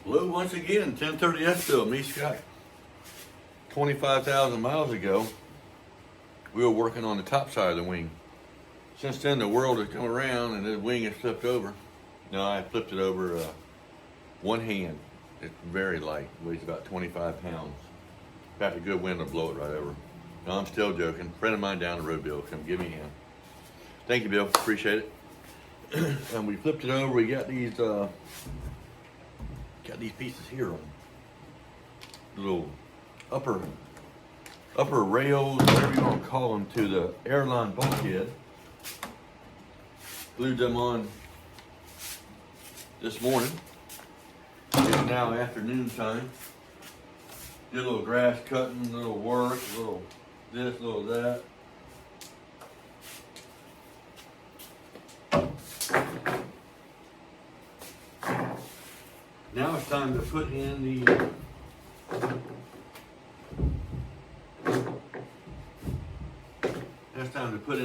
Blue once again, 1030 still, me Scott. 25,000 miles ago, we were working on the top side of the wing. Since then, the world has come around and the wing has flipped over. Now I flipped it over one hand. It's very light, weighs about 25 pounds. Got a good wind to blow it right over. No, I'm still joking. Friend of mine down the road, Bill, come give me a hand. Thank you, Bill, appreciate it. And we flipped it over, we got these pieces here on little upper rails, whatever you want to call them, to the airline bulkhead. Glued them on this morning. It's now afternoon time. Did a little grass cutting, a little work, a little this, a little that. Now it's time to put in the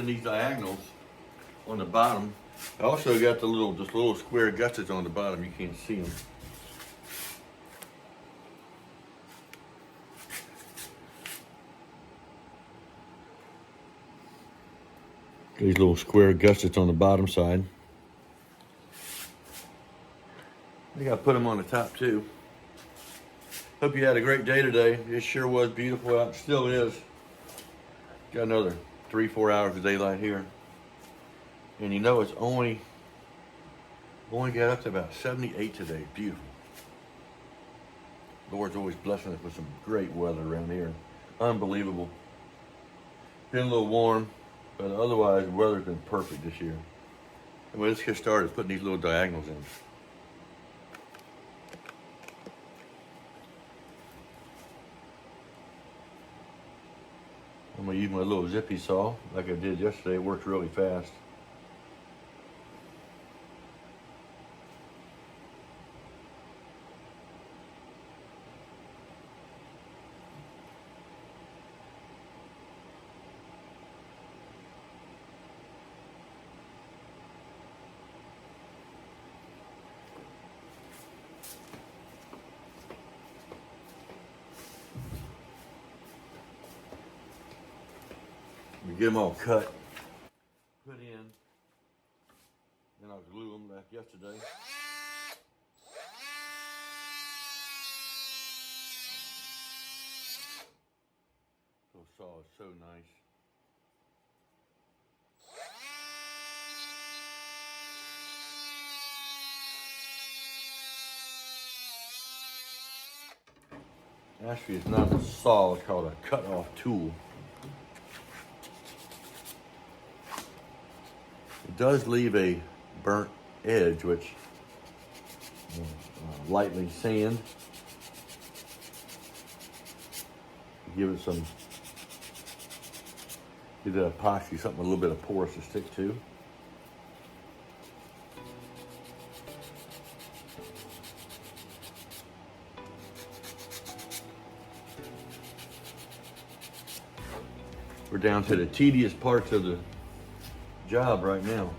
these diagonals on the bottom. I also got the little square gussets on the bottom. You can't see them. These little square gussets on the bottom side. I think I put them on the top too. Hope you had a great day today. It sure was beautiful out. It still is. Got another 3-4 hours of daylight here. And you know, it's only got up to about 78 today. Beautiful. Lord's always blessing us with some great weather around here. Unbelievable. Been a little warm, but otherwise the weather's been perfect this year. And let's get started putting these little diagonals in. I'm gonna use my little zippy saw like I did yesterday. It works really fast. We get them all cut, put in, then I'll glue them like yesterday. This saw is so nice. Actually, it's not a saw, it's called a cut-off tool. It does leave a burnt edge, which lightly sand. Give it some, give it epoxy, something a little bit of porous to stick to. We're down to the tedious parts of the job right now.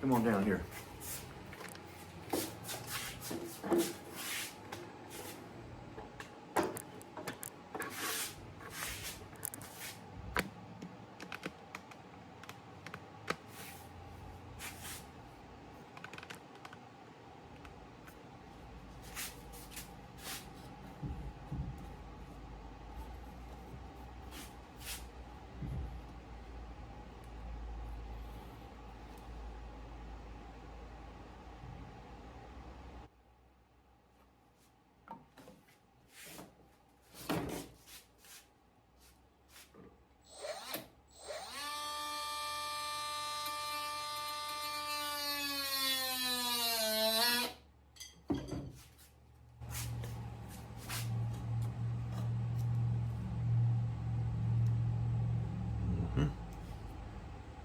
Come on down here.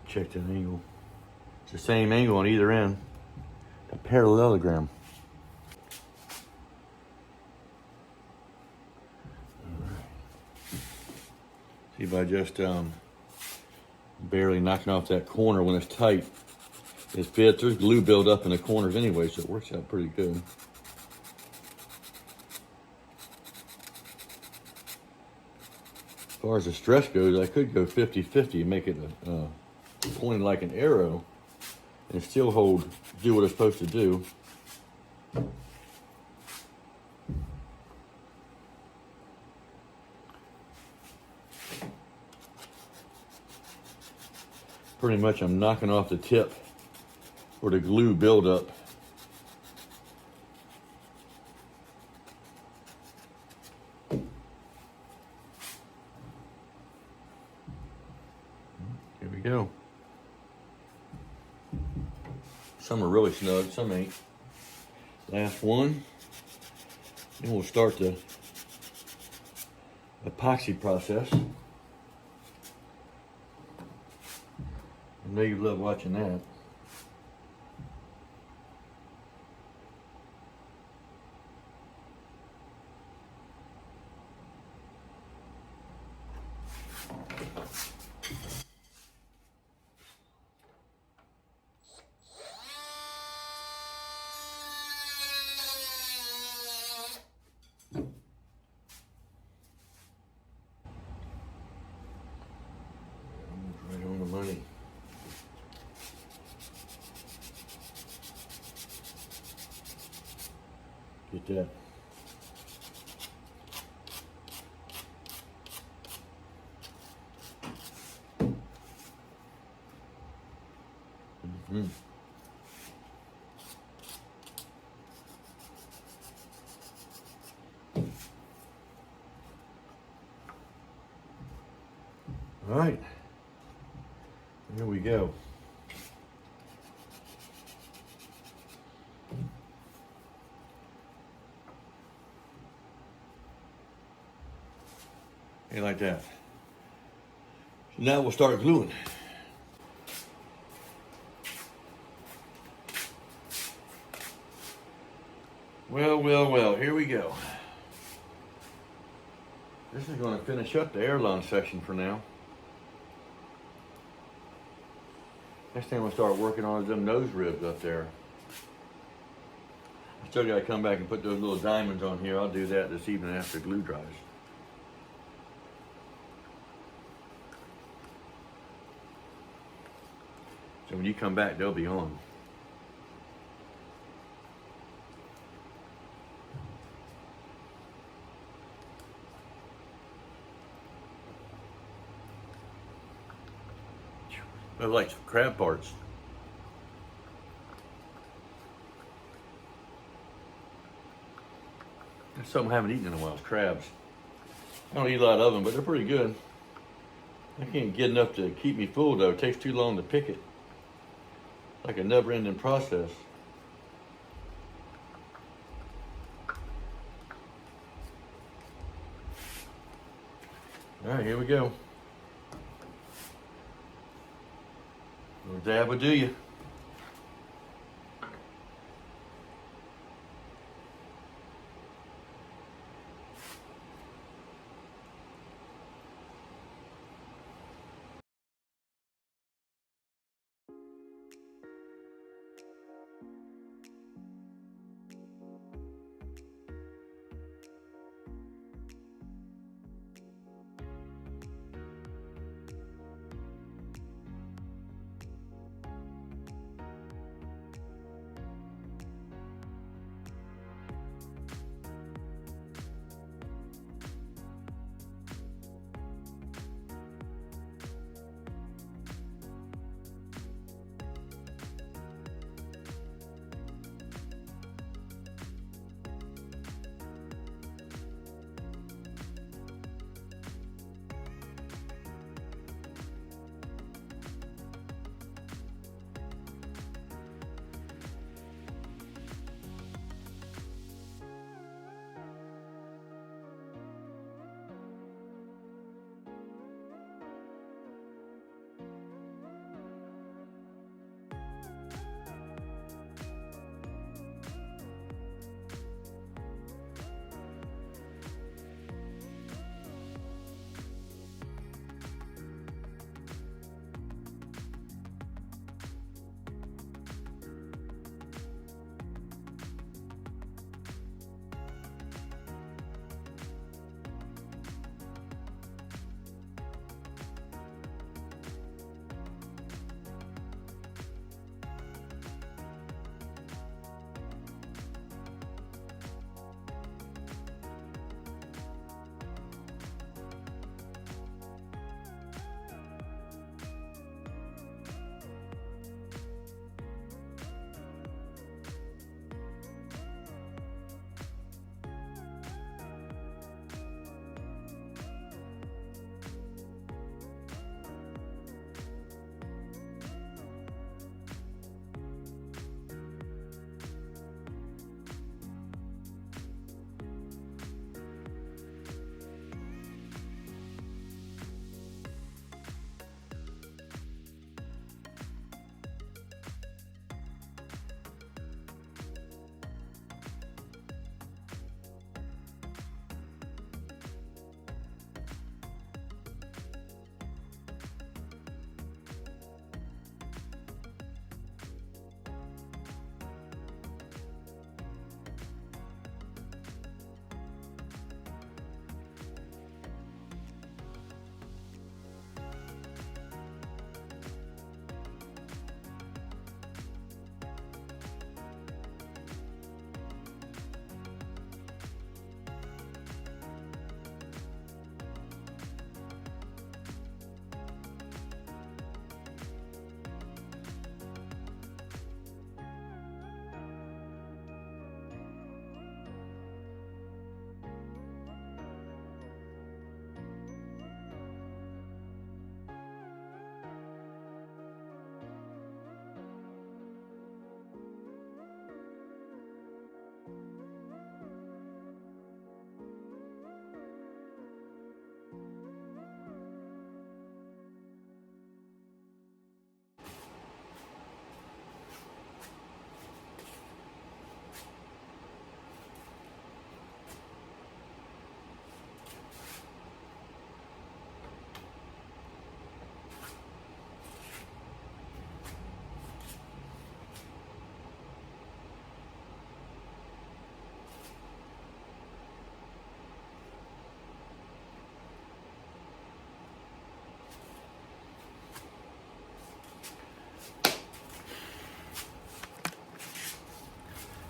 Check that angle. It's the same angle on either end. A parallelogram. See, by just barely knocking off that corner when it's tight, it fits. There's glue build-up in the corners anyway, so it works out pretty good. As far as the stress goes, I could go 50-50 and make it pointed like an arrow and still do what it's supposed to do. Pretty much I'm knocking off the tip for the glue buildup. Here we go. Some are really snug, some ain't. Last one. Then we'll start the epoxy process. I know you love watching that. Right on the money. Get that. Mm-hmm. All right. Here we go. Like that. So now we'll start gluing. Well, here we go. This is going to finish up the airline section for now. Next thing we'll start working on is them nose ribs up there. I still got to come back and put those little diamonds on here. I'll do that this evening after glue dries. So when you come back, they'll be on. They're like some crab parts. That's something I haven't eaten in a while, is crabs. I don't eat a lot of them, but they're pretty good. I can't get enough to keep me full though. It takes too long to pick it. Like a never-ending process. All right, here we go. That would do you.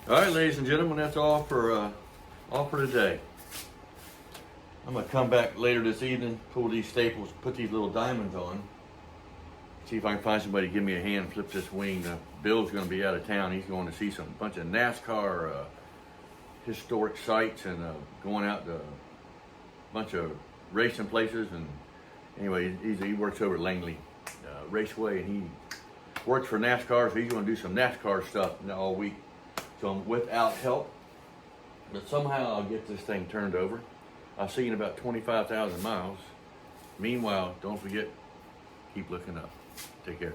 All right, ladies and gentlemen, that's all for today. I'm gonna come back later this evening, pull these staples, put these little diamonds on, see if I can find somebody to give me a hand, flip this wing. Bill's gonna be out of town. He's going to see some bunch of NASCAR historic sites and going out to a bunch of racing places. And anyway, he works over at Langley Raceway, and he works for NASCAR, so he's gonna do some NASCAR stuff all week. So I'm without help, but somehow I'll get this thing turned over. I'll see you in about 25,000 miles. Meanwhile, don't forget, keep looking up. Take care.